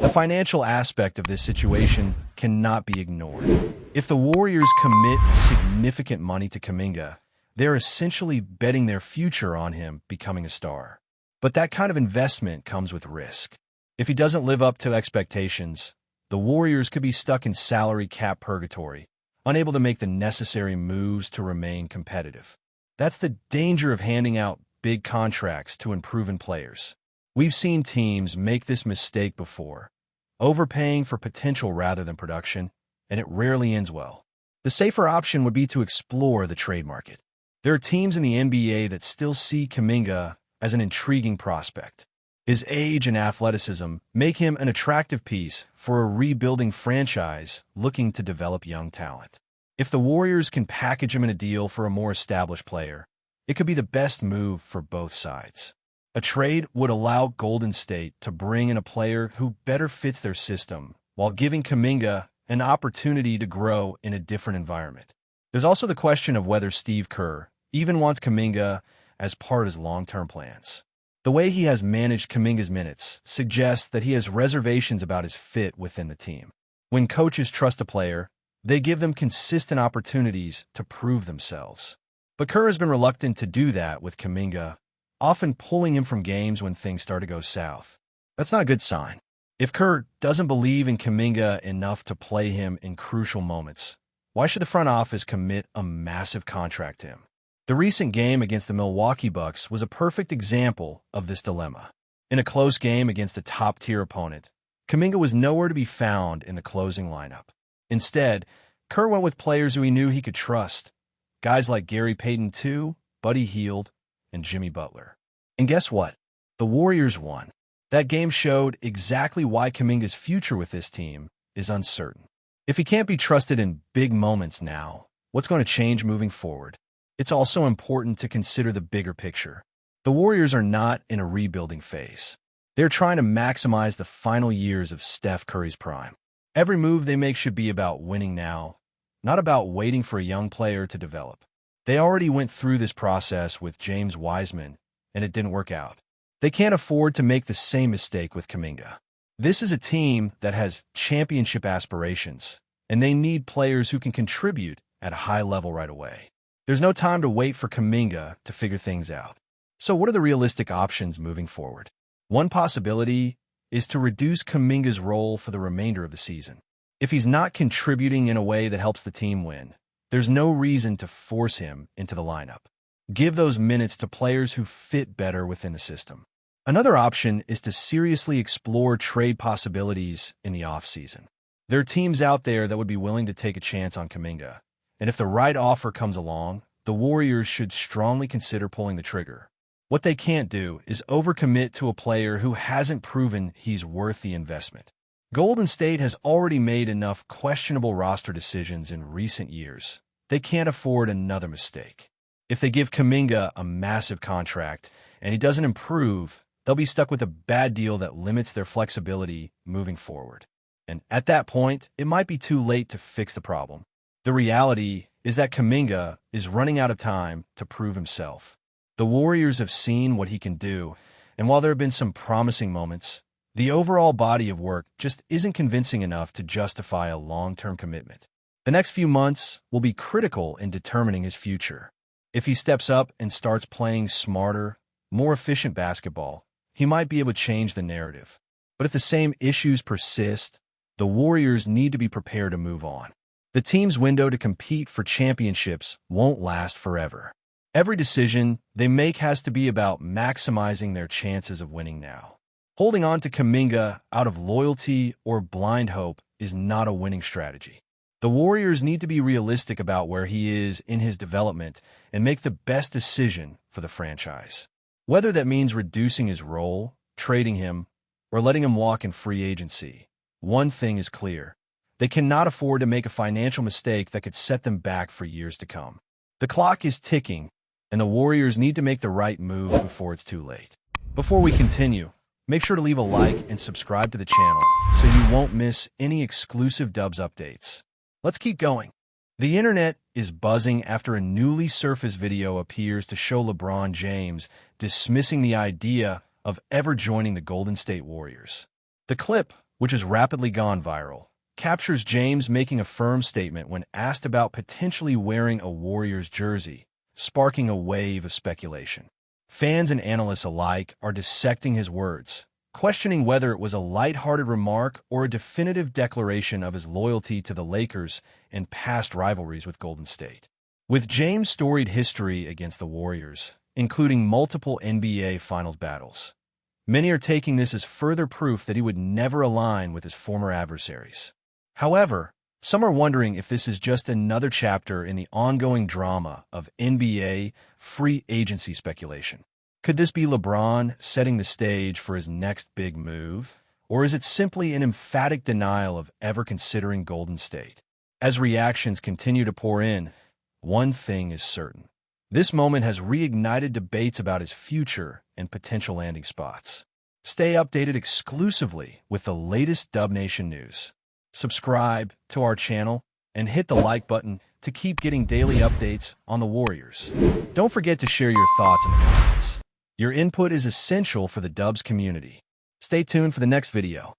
The financial aspect of this situation cannot be ignored. If the Warriors commit significant money to Kuminga, they're essentially betting their future on him becoming a star. But that kind of investment comes with risk. If he doesn't live up to expectations, the Warriors could be stuck in salary cap purgatory, unable to make the necessary moves to remain competitive. That's the danger of handing out big contracts to unproven players. We've seen teams make this mistake before, overpaying for potential rather than production, and it rarely ends well. The safer option would be to explore the trade market. There are teams in the NBA that still see Kuminga as an intriguing prospect. His age and athleticism make him an attractive piece for a rebuilding franchise looking to develop young talent. If the Warriors can package him in a deal for a more established player, it could be the best move for both sides. A trade would allow Golden State to bring in a player who better fits their system while giving Kuminga an opportunity to grow in a different environment. There's also the question of whether Steve Kerr even wants Kuminga as part of his long-term plans. The way he has managed Kuminga's minutes suggests that he has reservations about his fit within the team. When coaches trust a player, they give them consistent opportunities to prove themselves. But Kerr has been reluctant to do that with Kuminga, often pulling him from games when things start to go south. That's not a good sign. If Kerr doesn't believe in Kuminga enough to play him in crucial moments, why should the front office commit a massive contract to him? The recent game against the Milwaukee Bucks was a perfect example of this dilemma. In a close game against a top-tier opponent, Kuminga was nowhere to be found in the closing lineup. Instead, Kerr went with players who he knew he could trust, guys like Gary Payton II, Buddy Hield, and Jimmy Butler. And guess what? The Warriors won. That game showed exactly why Kuminga's future with this team is uncertain. If he can't be trusted in big moments now, what's going to change moving forward? It's also important to consider the bigger picture. The Warriors are not in a rebuilding phase. They're trying to maximize the final years of Steph Curry's prime. Every move they make should be about winning now, not about waiting for a young player to develop. They already went through this process with James Wiseman, and it didn't work out. They can't afford to make the same mistake with Kuminga. This is a team that has championship aspirations, and they need players who can contribute at a high level right away. There's no time to wait for Kuminga to figure things out. So what are the realistic options moving forward? One possibility is to reduce Kuminga's role for the remainder of the season. If he's not contributing in a way that helps the team win, there's no reason to force him into the lineup. Give those minutes to players who fit better within the system. Another option is to seriously explore trade possibilities in the offseason. There are teams out there that would be willing to take a chance on Kuminga, and if the right offer comes along, the Warriors should strongly consider pulling the trigger. What they can't do is overcommit to a player who hasn't proven he's worth the investment. Golden State has already made enough questionable roster decisions in recent years. They can't afford another mistake. If they give Kuminga a massive contract and he doesn't improve, they'll be stuck with a bad deal that limits their flexibility moving forward. And at that point, it might be too late to fix the problem. The reality is that Kuminga is running out of time to prove himself. The Warriors have seen what he can do, and while there have been some promising moments, the overall body of work just isn't convincing enough to justify a long-term commitment. The next few months will be critical in determining his future. If he steps up and starts playing smarter, more efficient basketball, he might be able to change the narrative. But if the same issues persist, the Warriors need to be prepared to move on. The team's window to compete for championships won't last forever. Every decision they make has to be about maximizing their chances of winning now. Holding on to Kuminga out of loyalty or blind hope is not a winning strategy. The Warriors need to be realistic about where he is in his development and make the best decision for the franchise. Whether that means reducing his role, trading him, or letting him walk in free agency, one thing is clear. They cannot afford to make a financial mistake that could set them back for years to come. The clock is ticking, and the Warriors need to make the right move before it's too late. Before we continue, make sure to leave a like and subscribe to the channel so you won't miss any exclusive Dubs updates. Let's keep going. The internet is buzzing after a newly surfaced video appears to show LeBron James dismissing the idea of ever joining the Golden State Warriors. The clip, which has rapidly gone viral, captures James making a firm statement when asked about potentially wearing a Warriors jersey, sparking a wave of speculation. Fans and analysts alike are dissecting his words, questioning whether it was a lighthearted remark or a definitive declaration of his loyalty to the Lakers and past rivalries with Golden State. With James' storied history against the Warriors, including multiple NBA Finals battles, many are taking this as further proof that he would never align with his former adversaries. However, some are wondering if this is just another chapter in the ongoing drama of NBA free agency speculation. Could this be LeBron setting the stage for his next big move? Or is it simply an emphatic denial of ever considering Golden State? As reactions continue to pour in, one thing is certain. This moment has reignited debates about his future and potential landing spots. Stay updated exclusively with the latest Dub Nation news. Subscribe to our channel and hit the like button to keep getting daily updates on the Warriors. Don't forget to share your thoughts in the comments. Your input is essential for the Dubs community. Stay tuned for the next video.